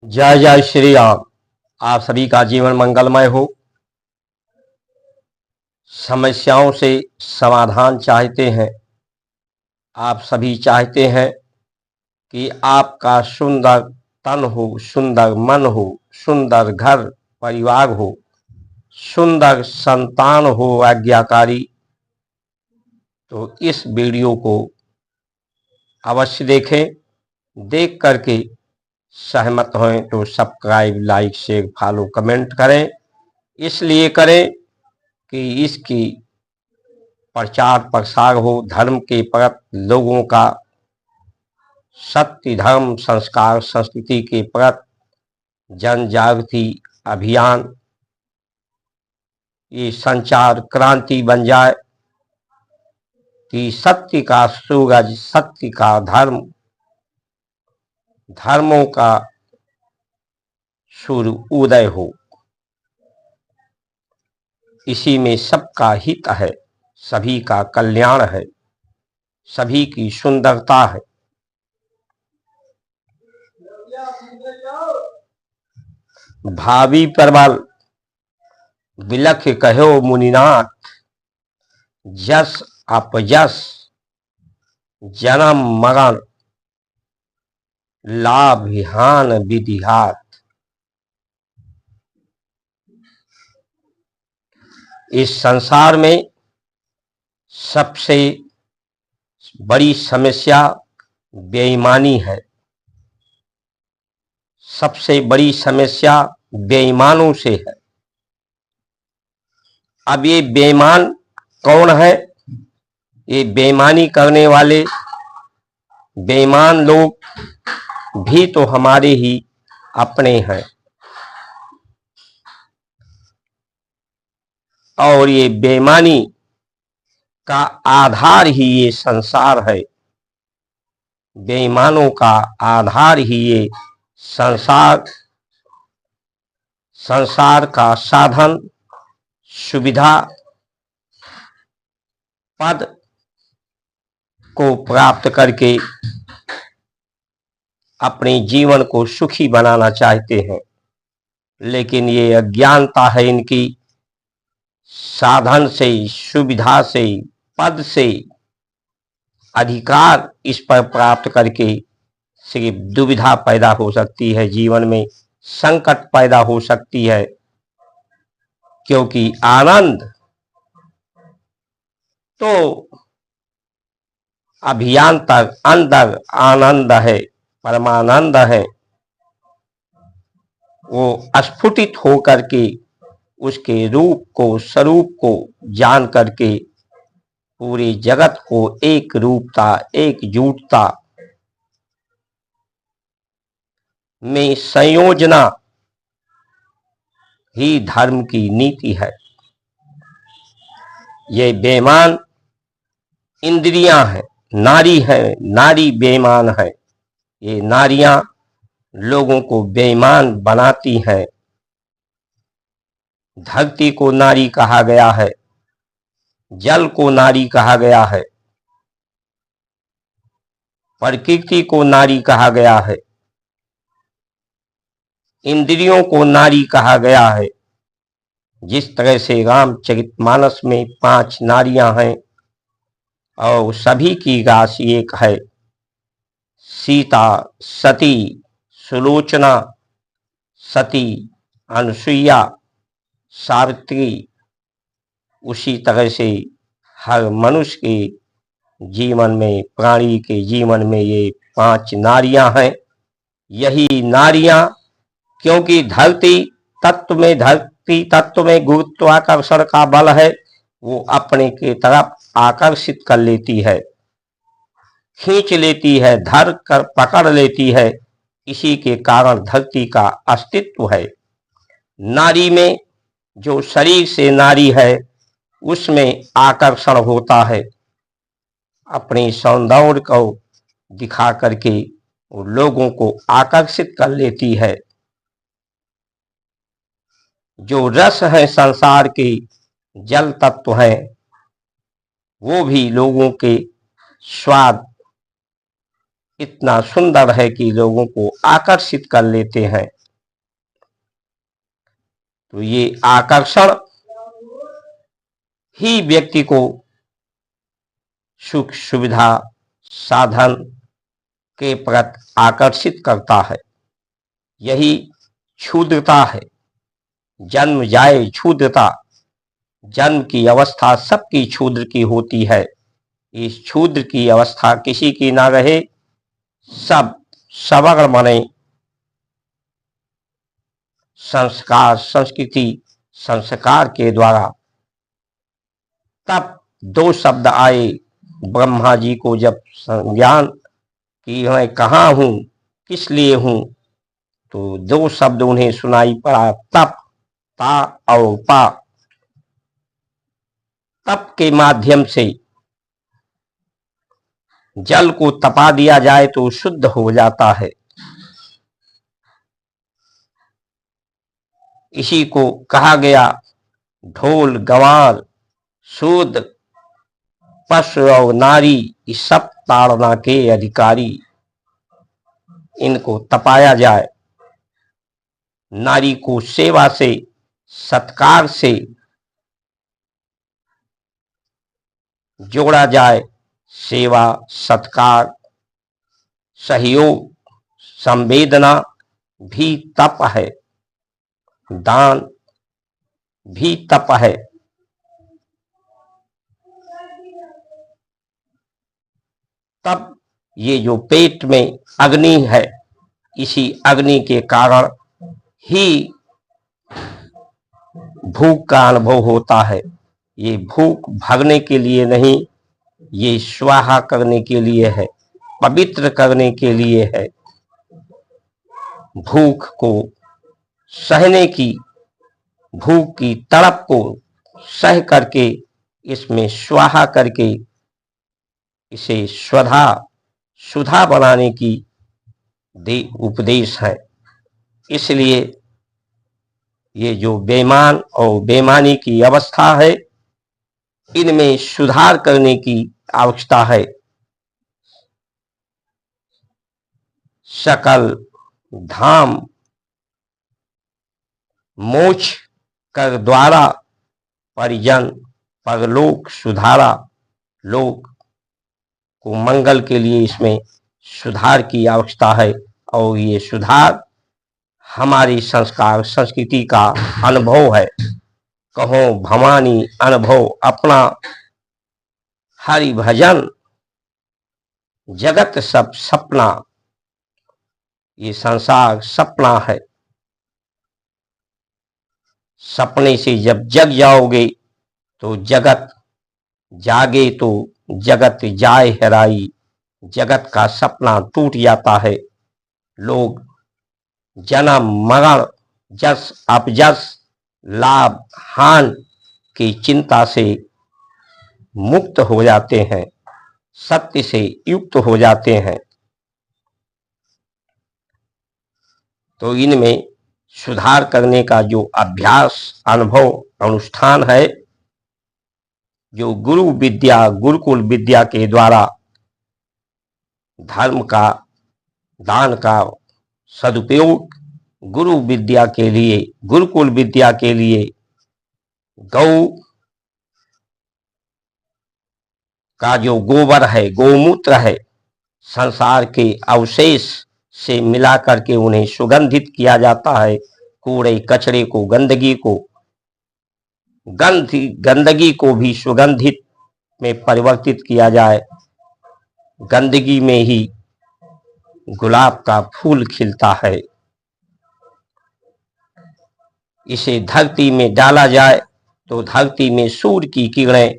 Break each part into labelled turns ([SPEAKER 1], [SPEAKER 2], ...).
[SPEAKER 1] जय जय श्री राम। आप सभी का जीवन मंगलमय हो। समस्याओं से समाधान चाहते हैं। आप सभी चाहते हैं कि आपका सुंदर तन हो, सुंदर मन हो, सुंदर घर परिवार हो, सुंदर संतान हो आज्ञाकारी। तो इस वीडियो को अवश्य देखें। देख करके सहमत हों तो subscribe, like, share, follow, comment करें। इसलिए करें कि इसकी प्रचार प्रसार हो, धर्म के प्रति लोगों का सत्य, धर्म, संस्कार, संस्कृति के प्रति जन जागृति अभियान ये संचार क्रांति बन जाए कि सत्य का सूरज, सत्य का धर्म, धर्मों का सूर्य उदय हो। इसी में सबका हित है, सभी का कल्याण है, सभी की सुंदरता है। भावी प्रबल बिलख कहो मुनिनाथ, जस अपजस जन्म मरण लाभ हान विधिहात। इस संसार में सबसे बड़ी समस्या बेईमानी है। सबसे बड़ी समस्या बेईमानों से है। अब ये बेईमान कौन है? ये बेईमानी करने वाले बेईमान लोग भी तो हमारे ही अपने हैं। और ये बेईमानी का आधार ही ये संसार है। बेईमानों का आधार ही ये संसार का साधन, सुविधा, पद को प्राप्त करके अपने जीवन को सुखी बनाना चाहते हैं। लेकिन ये अज्ञानता है इनकी। साधन से, सुविधा से, पद से, अधिकार इस पर प्राप्त करके सिर्फ दुविधा पैदा हो सकती है, जीवन में संकट पैदा हो सकती है। क्योंकि आनंद तो अभियान तक अंदर आनंद है, परमानंद है। वो स्फुटित होकर के उसके रूप को, स्वरूप को जान करके पूरे जगत को एक रूपता, एकजुटता में संयोजना ही धर्म की नीति है। ये बेईमान इंद्रियां हैं, नारी है, नारी बेईमान है। ये नारियां लोगों को बेईमान बनाती हैं। धरती को नारी कहा गया है, जल को नारी कहा गया है, प्रकृति को नारी कहा गया है, इंद्रियों को नारी कहा गया है। जिस तरह से रामचरितमानस में 5 नारियां हैं और सभी की राशि एक है, सीता, सती, सुलोचना, सती, अनुसुईया, सावित्री। उसी तरह से हर मनुष्य के जीवन में, प्राणी के जीवन में ये 5 नारियां हैं। यही नारियां, क्योंकि धरती तत्व में गुरुत्वाकर्षण का बल है, वो अपने के तरफ आकर्षित कर लेती है, खींच लेती है, धर कर पकड़ लेती है। इसी के कारण धरती का अस्तित्व है। नारी में, जो शरीर से नारी है, उसमें आकर्षण होता है। अपने सौंदर्य को दिखा करके वो लोगों को आकर्षित कर लेती है। जो रस है संसार के, जल तत्व हैं, वो भी लोगों के स्वाद इतना सुंदर है कि लोगों को आकर्षित कर लेते हैं। तो ये आकर्षण ही व्यक्ति को सुख सुविधा साधन के प्रति आकर्षित करता है। यही क्षुद्रता है, जन्म जाए क्षुद्रता। जन्म की अवस्था सबकी क्षुद्र की होती है। इस क्षुद्र की अवस्था किसी की ना रहे, सब सवर्ण बने। संस्कार संस्कृति संस्कार के द्वारा तब दो शब्द आए ब्रह्मा जी को जब ज्ञान कि मैं कहाँ हूँ, किस लिए हूँ, तो दो शब्द उन्हें सुनाई पड़ा, तप, ता और पा। तप के माध्यम से जल को तपा दिया जाए तो शुद्ध हो जाता है। इसी को कहा गया ढोल गंवार शूद्र पशु और नारी इस सब ताड़ना के अधिकारी। इनको तपाया जाए, नारी को सेवा से सत्कार से जोड़ा जाए। सेवा सत्कार सहयोग संवेदना भी तप है, दान भी तप है। तब ये जो पेट में अग्नि है, इसी अग्नि के कारण ही भूख का अनुभव होता है। ये भूख भागने के लिए नहीं, ये स्वाहा करने के लिए है, पवित्र करने के लिए है। भूख को सहने की, भूख की तड़प को सह करके इसमें स्वाहा करके इसे स्वधा सुधा बनाने की उपदेश है। इसलिए ये जो बेईमान और बेईमानी की अवस्था है, इनमें सुधार करने की आवश्यकता है। सकल धाम मोक्ष कर द्वारा परिजन परलोक सुधारा। लोक को मंगल के लिए इसमें सुधार की आवश्यकता है। और ये सुधार हमारी संस्कार संस्कृति का अनुभव है। कहो भवानी अनुभव अपना, हरि भजन जगत सब सपना। ये संसार सपना है। सपने से जब जग जाओगे तो जगत जागे तो जगत जाए हेराई। जगत का सपना टूट जाता है। लोग जन्म मरण जस अपजस लाभ हानि की चिंता से मुक्त हो जाते हैं, सत्य से युक्त हो जाते हैं। तो इनमें सुधार करने का जो अभ्यास अनुभव अनुष्ठान है, जो गुरु विद्या गुरुकुल विद्या के द्वारा धर्म का दान का सदुपयोग गुरु विद्या के लिए, गुरुकुल विद्या के लिए गौ का जो गोबर है, गोमूत्र है, संसार के अवशेष से मिला करके उन्हें सुगंधित किया जाता है। कूड़े कचरे को, गंदगी को, गंदगी को भी सुगंधित में परिवर्तित किया जाए। गंदगी में ही गुलाब का फूल खिलता है। इसे धरती में डाला जाए तो धरती में सूर्य की किरणें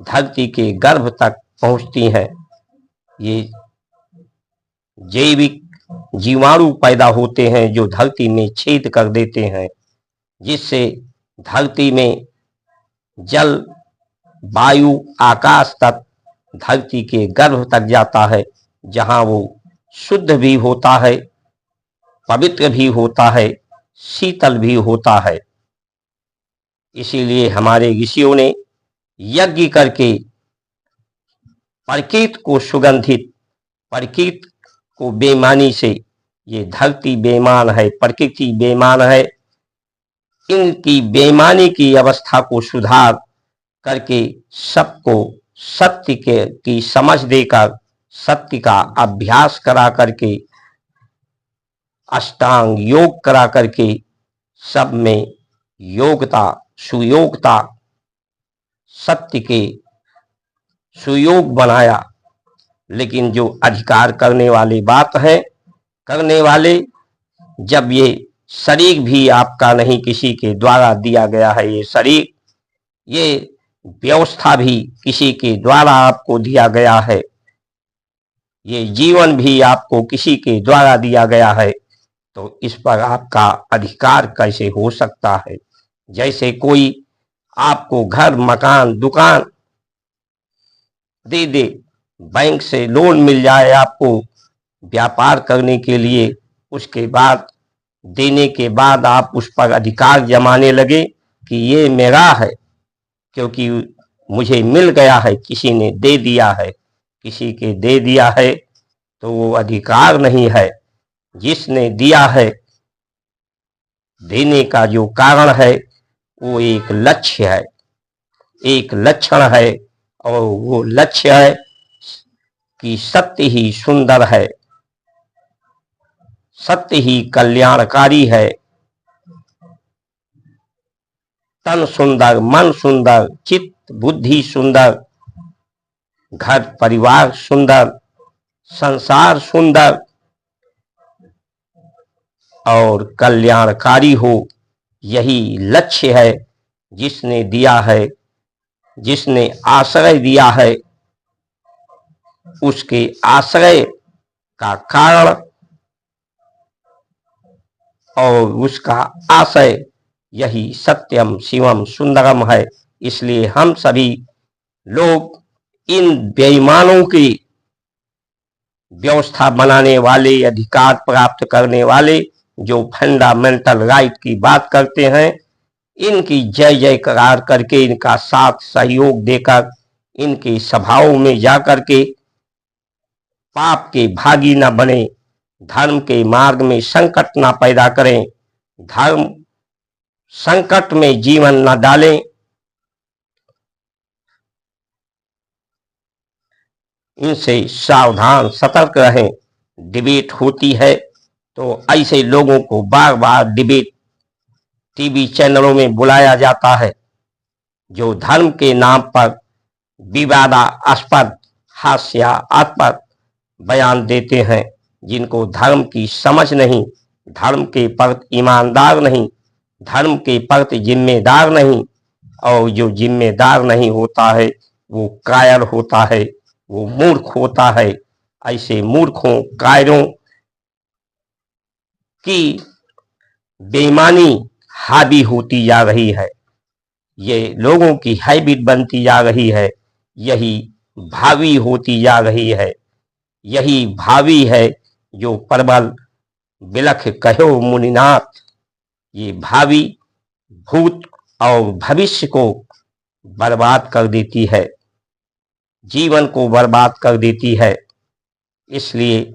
[SPEAKER 1] धरती के गर्भ तक पहुंचती हैं। ये जैविक जीवाणु पैदा होते हैं जो धरती में छेद कर देते हैं, जिससे धरती में जल वायु आकाश तक धरती के गर्भ तक जाता है, जहां वो शुद्ध भी होता है, पवित्र भी होता है, शीतल भी होता है। इसीलिए हमारे ऋषियों ने यज्ञ करके प्रकृति को सुगंधित, प्रकृति को बेईमानी से, ये धरती बेईमान है, प्रकृति बेईमान है, इनकी बेईमानी की अवस्था को सुधार करके सबको सत्य के की समझ देकर सत्य का अभ्यास करा करके अष्टांग योग करा करके सब में योग्यता सुयोग्यता सत्य के सुयोग बनाया। लेकिन जो अधिकार करने वाली बात है, करने वाले, जब ये शरीर भी आपका नहीं किसी के द्वारा दिया गया है, ये शरीर, ये व्यवस्था भी किसी के द्वारा आपको दिया गया है, ये जीवन भी आपको किसी के द्वारा दिया गया है, तो इस पर आपका अधिकार कैसे हो सकता है? जैसे कोई आपको घर मकान दुकान दे दे, बैंक से लोन मिल जाए आपको व्यापार करने के लिए, उसके बाद देने के बाद आप उस पर अधिकार जमाने लगे कि ये मेरा है क्योंकि मुझे मिल गया है, किसी ने दे दिया है, किसी के दे दिया है, तो वो अधिकार नहीं है। जिसने दिया है, देने का जो कारण है वो एक लक्ष्य है, एक लक्षण है, और वो लक्ष्य है कि सत्य ही सुंदर है, सत्य ही कल्याणकारी है। तन सुंदर, मन सुंदर, चित्त बुद्धि सुंदर, घर परिवार सुंदर, संसार सुंदर और कल्याणकारी हो, यही लक्ष्य है। जिसने दिया है, जिसने आश्रय दिया है, उसके आश्रय का कारण और उसका आशय यही सत्यम शिवम सुंदरम है। इसलिए हम सभी लोग इन बेईमानों की व्यवस्था बनाने वाले, अधिकार प्राप्त करने वाले, जो फंडामेंटल राइट की बात करते हैं, इनकी जय जयकार करके, इनका साथ सहयोग देकर, इनकी सभाओं में जाकर के पाप के भागी न बने, धर्म के मार्ग में संकट न पैदा करें, धर्म संकट में जीवन न डालें, इनसे सावधान सतर्क रहें। डिबेट होती है तो ऐसे लोगों को बार बार डिबेट टीवी चैनलों में बुलाया जाता है, जो धर्म के नाम पर विवादास्पद हास्यास्पद बयान देते हैं, जिनको धर्म की समझ नहीं, धर्म के प्रति ईमानदार नहीं, धर्म के प्रति जिम्मेदार नहीं, और जो जिम्मेदार नहीं होता है वो कायर होता है, वो मूर्ख होता है। ऐसे मूर्खों कायरों की बेईमानी हावी होती जा रही है, ये लोगों की हैबिट बनती जा रही है, यही भावी होती जा रही है, यही भावी है जो प्रबल बिलख कहो मुनिनाथ। ये भावी भूत और भविष्य को बर्बाद कर देती है, जीवन को बर्बाद कर देती है। इसलिए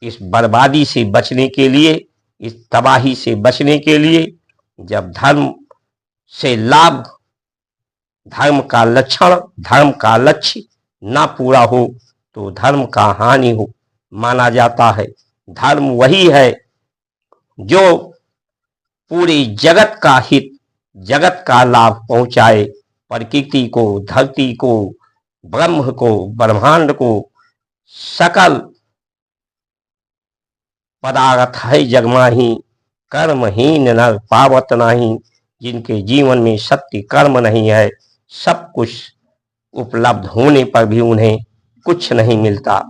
[SPEAKER 1] इस बर्बादी से बचने के लिए, इस तबाही से बचने के लिए, जब धर्म से लाभ, धर्म का लक्षण, धर्म का लक्ष्य ना पूरा हो तो धर्म का हानि हो माना जाता है। धर्म वही है जो पूरे जगत का हित, जगत का लाभ पहुंचाए, प्रकृति को, धरती को, ब्रह्म को, ब्रह्मांड को, सकल पदार्थ है जगमाही, कर्महीन नर पावत नाही। जिनके जीवन में सत्य कर्म नहीं है, सब कुछ उपलब्ध होने पर भी उन्हें कुछ नहीं मिलता।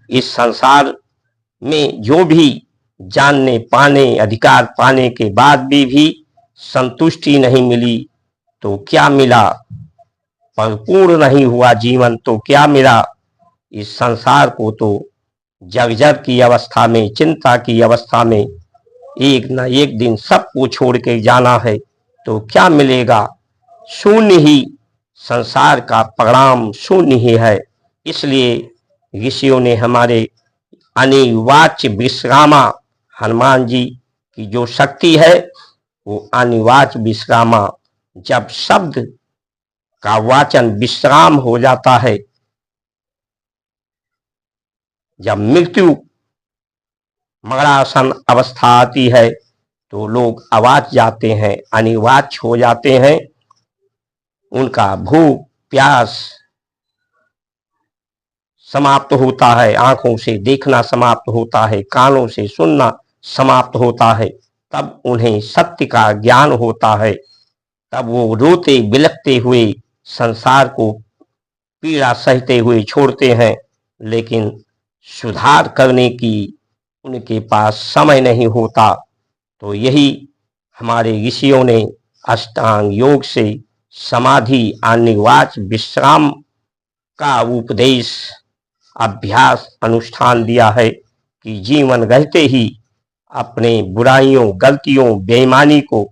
[SPEAKER 1] इस संसार में जो भी जानने पाने, अधिकार पाने के बाद भी संतुष्टि नहीं मिली तो क्या मिला? परिपूर्ण नहीं हुआ जीवन तो क्या मिला? इस संसार को तो जर्जर की अवस्था में, चिंता की अवस्था में एक न एक दिन सबको छोड़ के जाना है, तो क्या मिलेगा? शून्य ही, संसार का परिणाम शून्य ही है। इसलिए ऋषियों ने हमारे अनिवाच्य विश्रामा हनुमान जी की जो शक्ति है, वो अनिवाच विश्रामा, जब शब्द का वाचन विश्राम हो जाता है, जब मृत्यु मरणासन अवस्था आती है तो लोग अवाच जाते हैं, अनिवाच हो जाते हैं। उनका भूख प्यास समाप्त होता है, आंखों से देखना समाप्त होता है, कानों से सुनना समाप्त होता है। तब उन्हें सत्य का ज्ञान होता है। तब वो रोते बिलखते हुए संसार को पीड़ा सहते हुए छोड़ते हैं, लेकिन सुधार करने की उनके पास समय नहीं होता। तो यही हमारे ऋषियों ने अष्टांग योग से समाधि अनिवाच विश्राम का उपदेश अभ्यास अनुष्ठान दिया है कि जीवन रहते ही अपने बुराइयों गलतियों बेईमानी को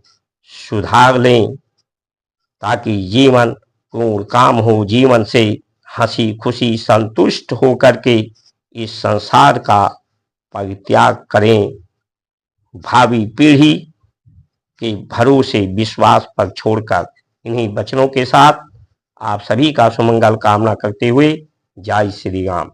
[SPEAKER 1] सुधार लें, ताकि जीवन पूर्ण काम हो, जीवन से हंसी खुशी संतुष्ट होकर के इस संसार का परित्याग करें। भावी पीढ़ी के भरोसे विश्वास पर छोड़कर। इन्हीं वचनों के साथ आप सभी का सुमंगल कामना करते हुए जय श्री राम।